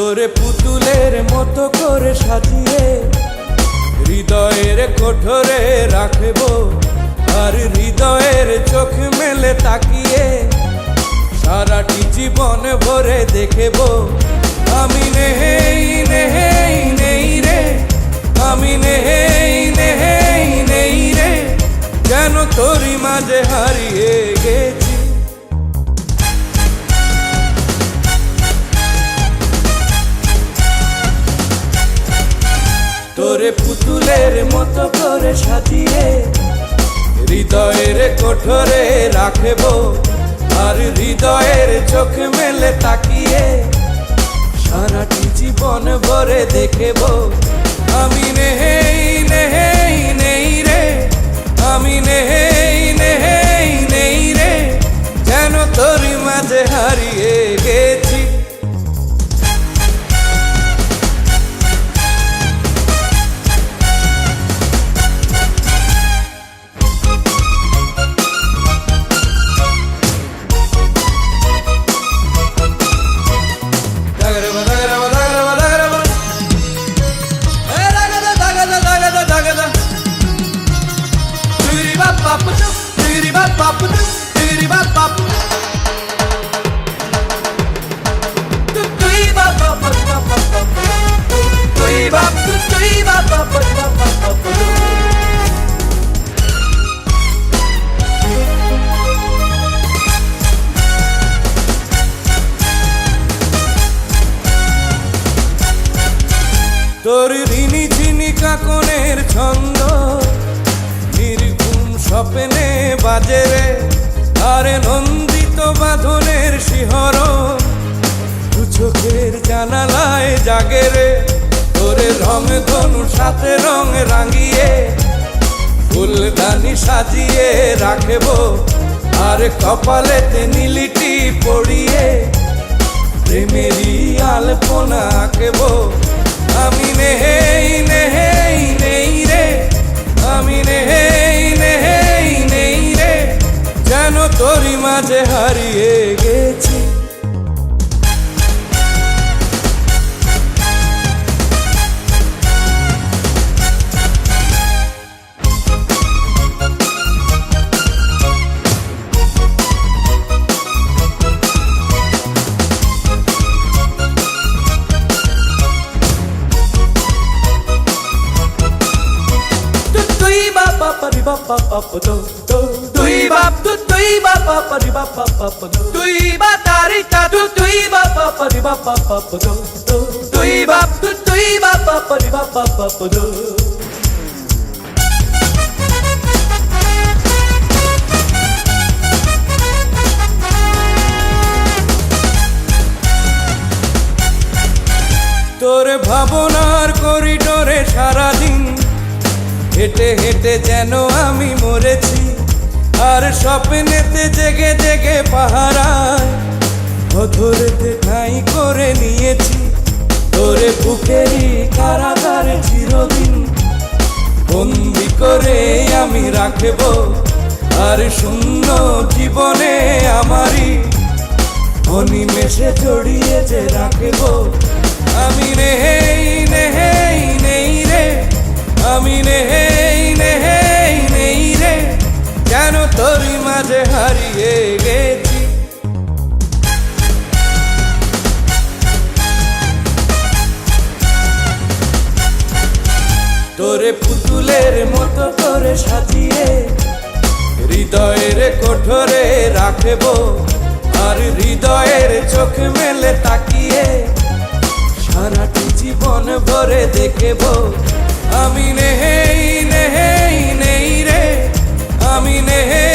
তোরে পুতুলের মতো করে সাজিয়ে হৃদয়ের কোঠরে রাখবো, আর হৃদয়ের চোখ মেলে তাকিয়ে সারাটি জীবন ভরে দেখবো। আমি নেই নেই নেই রে, আমি নেই নেই নেই রে, যেন তোরই মাঝে হারিয়ে গেছি। তোরে পুতুলের মতো করে সাজিয়ে হৃদয়ের কোঠরে রাখবো, আর হৃদয়ের চোখ মেলে তাকিয়ে সারাটি জীবন ভরে দেখবো। আমি নেই নেই নেই রে, আমি নেই নেই নেই রে, যেন তোরই মাঝে হারিয়ে গেছি। তোর ঋণী ঝিনি কাকনের ছন্দ নির্ঘুম স্বপ্নে বাজে রে, আরে নন্দিত বাঁধনের শিহরণ দু চোখের জানালায় জাগে রে। তোরে রং ধনু সাথে রং রাঙিয়ে ফুলদানি সাজিয়ে রাখবো, আর কপালেতে নীলিটি পড়িয়ে প্রেমেরই আলপনা আঁকবো। আমি নেই নেই নেই রে, আমি নেই নেই নেই রে, যেন তোরই মাঝে হারিয়ে গেছি। তোরে ভাবনার করিডোরে সারাদিন হেঁটে হেঁটে যেন আমি মরেছি, আর স্বপ্নেতে জেগে জেগে পাহারায় অধরেতে ঠাঁই করে নিয়েছি। তোরে বুকেরই কারাগারে চিরদিন বন্দি করে আমি রাখবো, আর শূন্য জীবনে আমারই অনিমেষে জড়িয়ে যে রাখবো। আমি নেই নেই নেই রে, আমি নেই নেই নেই রে, যেন তোরই মাঝে হারিয়ে গেছি। তোরে পুতুলের মতো করে সাজিয়ে হৃদয়ের কোঠরে রাখবো, আর হৃদয়ের চোখ মেলে তাকিয়ে সারাটি জীবন ভরে দেখবো। আমি নেই নেই নেই রে, আমি নেই